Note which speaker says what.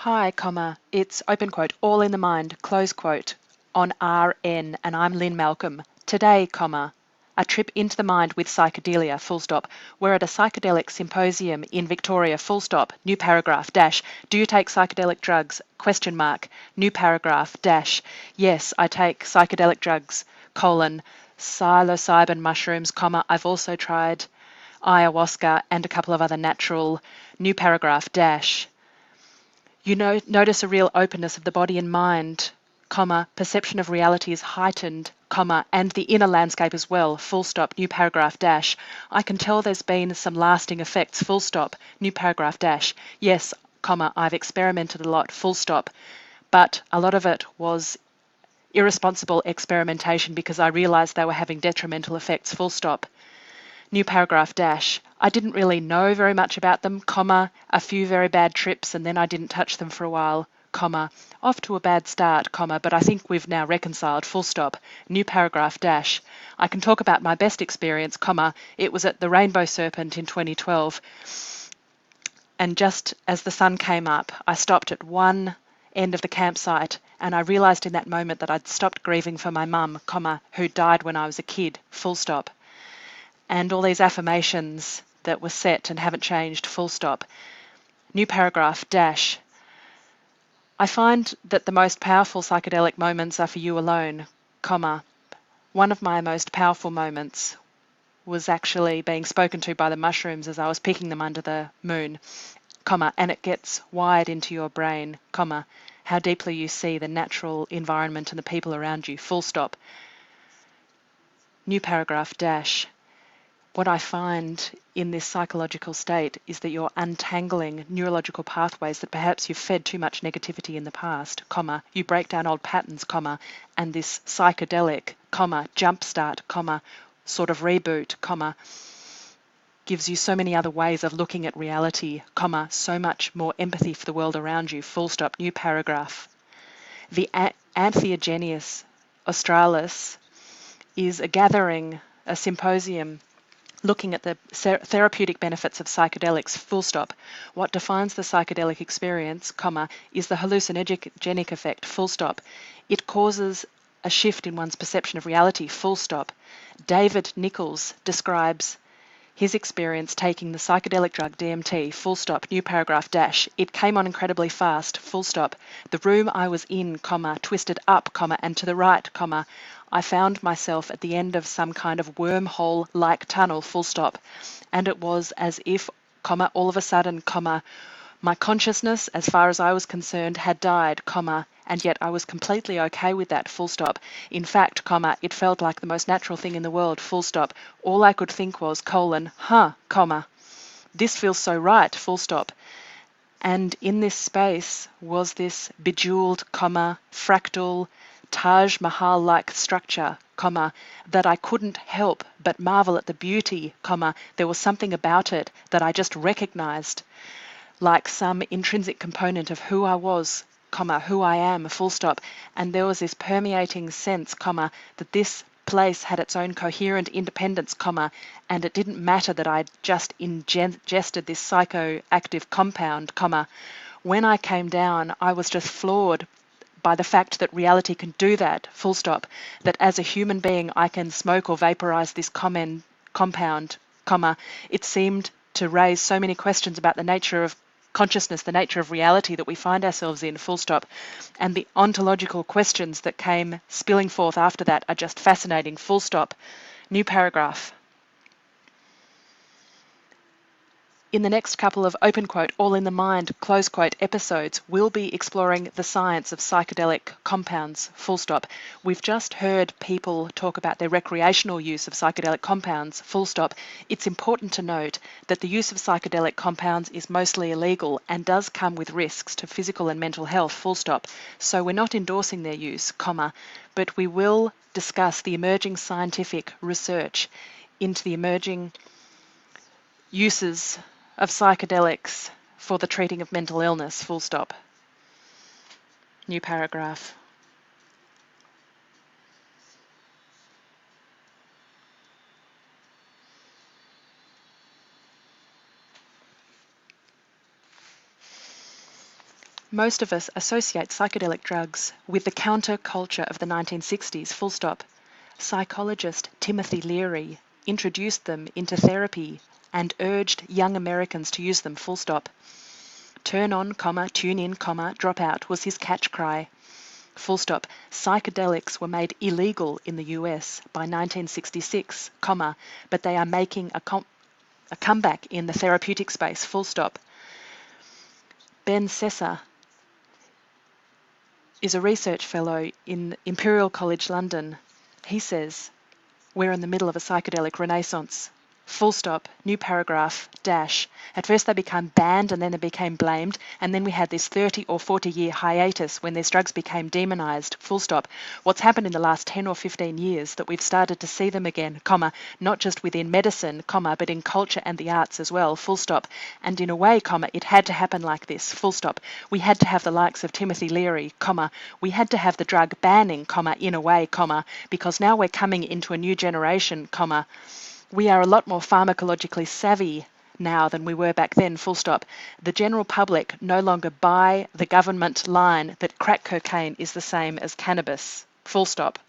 Speaker 1: Hi, it's open quote, all in the mind, close quote, on RN, and I'm Lynn Malcolm. Today, a trip into the mind with psychedelia, full stop. We're at a psychedelic symposium in Victoria, full stop, new paragraph, dash. Do you take psychedelic drugs? Question mark, new paragraph, dash. Yes, I take psychedelic drugs, psilocybin mushrooms, I've also tried ayahuasca and a couple of other natural, new paragraph, dash. You notice a real openness of the body and mind, perception of reality is heightened, and the inner landscape as well, full stop, new paragraph, dash. I can tell there's been some lasting effects, full stop, new paragraph, dash. Yes, I've experimented a lot, full stop, but a lot of it was irresponsible experimentation because I realised they were having detrimental effects, full stop. New paragraph, dash. I didn't really know very much about them, a few very bad trips and then I didn't touch them for a while, off to a bad start, but I think we've now reconciled, full stop. New paragraph, dash. I can talk about my best experience, it was at the Rainbow Serpent in 2012. And just as the sun came up, I stopped at one end of the campsite and I realised in that moment that I'd stopped grieving for my mum, who died when I was a kid, full stop. And all these affirmations that were set and haven't changed, full stop. New paragraph, dash. I find that the most powerful psychedelic moments are for you alone, One of my most powerful moments was actually being spoken to by the mushrooms as I was picking them under the moon, and it gets wired into your brain, how deeply you see the natural environment and the people around you, full stop. New paragraph, dash. What I find in this psychological state is that you're untangling neurological pathways that perhaps you've fed too much negativity in the past, you break down old patterns, and this psychedelic, jumpstart, sort of reboot, gives you so many other ways of looking at reality, so much more empathy for the world around you, full stop, new paragraph. The Antheogeneus Australis is a gathering, a symposium, looking at the therapeutic benefits of psychedelics, full stop. What defines the psychedelic experience, is the hallucinogenic effect, full stop. It causes a shift in one's perception of reality, full stop. David Nichols describes his experience taking the psychedelic drug DMT, full stop, new paragraph, dash. It came on incredibly fast, full stop. The room I was in, twisted up, and to the right, I found myself at the end of some kind of wormhole-like tunnel, full stop. And it was as if, all of a sudden, my consciousness, as far as I was concerned, had died, and yet I was completely okay with that, full stop. In fact, it felt like the most natural thing in the world, full stop. All I could think was, this feels so right, full stop. And in this space was this bejeweled, fractal, Taj Mahal-like structure, that I couldn't help but marvel at the beauty, there was something about it that I just recognized, like some intrinsic component of who I was, who I am, full stop. And there was this permeating sense, that this place had its own coherent independence, and it didn't matter that I'd just ingested this psychoactive compound, When I came down, I was just floored by the fact that reality can do that, full stop, that as a human being I can smoke or vaporize this compound, it seemed to raise so many questions about the nature of consciousness, the nature of reality that we find ourselves in, full stop. And the ontological questions that came spilling forth after that are just fascinating, full stop. New paragraph. In the next couple of open quote, all in the mind, close quote episodes, we'll be exploring the science of psychedelic compounds, full stop. We've just heard people talk about their recreational use of psychedelic compounds, full stop. It's important to note that the use of psychedelic compounds is mostly illegal and does come with risks to physical and mental health, full stop. So we're not endorsing their use, but we will discuss the emerging scientific research into the emerging uses of psychedelics for the treating of mental illness, full stop. New paragraph. Most of us associate psychedelic drugs with the counterculture of the 1960s, full stop. Psychologist Timothy Leary introduced them into therapy and urged young Americans to use them, full stop. Turn on, tune in, drop out was his catch cry. Full stop. Psychedelics were made illegal in the US by 1966, but they are making a comeback in the therapeutic space, full stop. Ben Sessa is a research fellow in Imperial College London. He says, we're in the middle of a psychedelic renaissance. Full stop, new paragraph, dash. At first they became banned and then they became blamed, and then we had this 30 or 40-year hiatus when these drugs became demonized, full stop. What's happened in the last 10 or 15 years that we've started to see them again, not just within medicine, but in culture and the arts as well, full stop. And in a way, it had to happen like this, full stop. We had to have the likes of Timothy Leary, we had to have the drug banning, in a way, because now we're coming into a new generation, we are a lot more pharmacologically savvy now than we were back then, full stop. The general public no longer buy the government line that crack cocaine is the same as cannabis, full stop.